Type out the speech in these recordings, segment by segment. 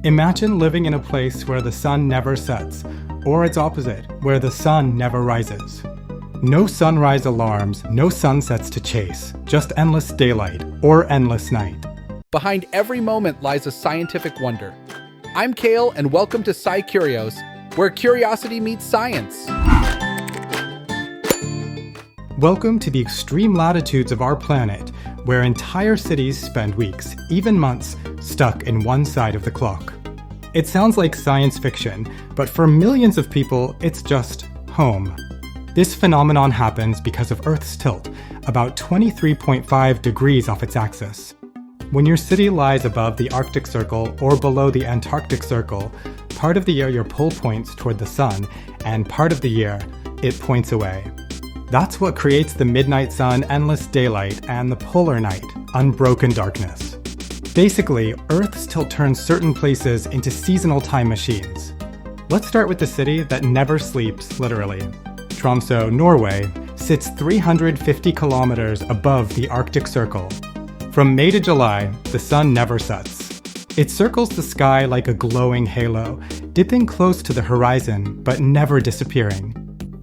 Imagine living in a place where the sun never sets, or its opposite, where the sun never rises. No sunrise alarms, no sunsets to chase, just endless daylight or endless night. Behind every moment lies a scientific wonder. I'm Kale, and welcome to SciCurios, where curiosity meets science. Welcome to the extreme latitudes of our planet, where entire cities spend weeks, even months, stuck in one side of the clock. It sounds like science fiction, but for millions of people, it's just home. This phenomenon happens because of Earth's tilt, about 23.5 degrees off its axis. When your city lies above the Arctic Circle or below the Antarctic Circle, part of the year your pole points toward the sun, and part of the year, it points away. That's what creates the midnight sun, endless daylight, and the polar night, unbroken darkness. Basically, Earth's tilt turns certain places into seasonal time machines. Let's start with the city that never sleeps, literally. Tromsø, Norway, sits 350 kilometers above the Arctic Circle. From May to July, the sun never sets. It circles the sky like a glowing halo, dipping close to the horizon, but never disappearing.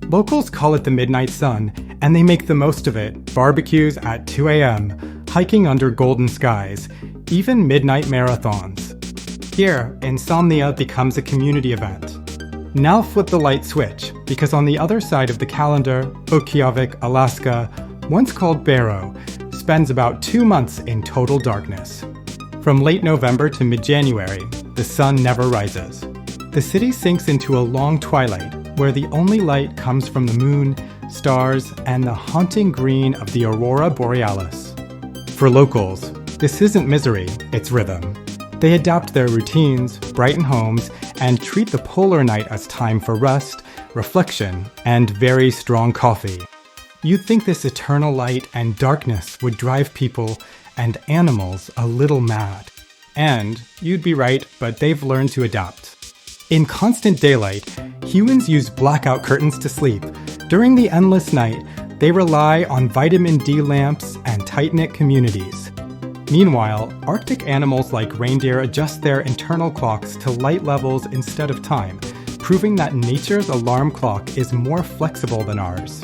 Locals call it the midnight sun, and they make the most of it, barbecues at 2 a.m., hiking under golden skies, even midnight marathons. Here, insomnia becomes a community event. Now flip the light switch, because on the other side of the calendar, Reykjavik, Alaska, once called Barrow, spends about 2 months in total darkness. From late November to mid-January, the sun never rises. The city sinks into a long twilight, where the only light comes from the moon, stars, and the haunting green of the aurora borealis. For locals, this isn't misery, it's rhythm. They adapt their routines, brighten homes, and treat the polar night as time for rest, reflection, and very strong coffee. You'd think this eternal light and darkness would drive people and animals a little mad. And you'd be right, but they've learned to adapt. In constant daylight, humans use blackout curtains to sleep. During the endless night, they rely on vitamin D lamps and tight-knit communities. Meanwhile, Arctic animals like reindeer adjust their internal clocks to light levels instead of time, proving that nature's alarm clock is more flexible than ours.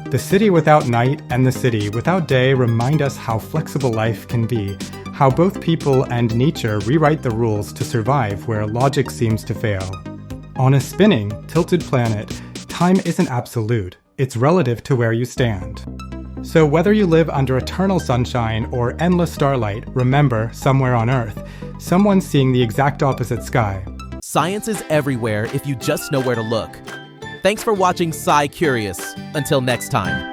The city without night and the city without day remind us how flexible life can be, how both people and nature rewrite the rules to survive where logic seems to fail. On a spinning, tilted planet, time isn't absolute, it's relative to where you stand. So whether you live under eternal sunshine or endless starlight, remember, somewhere on Earth, someone's seeing the exact opposite sky. Science is everywhere if you just know where to look. Thanks for watching SciCurious. Until next time.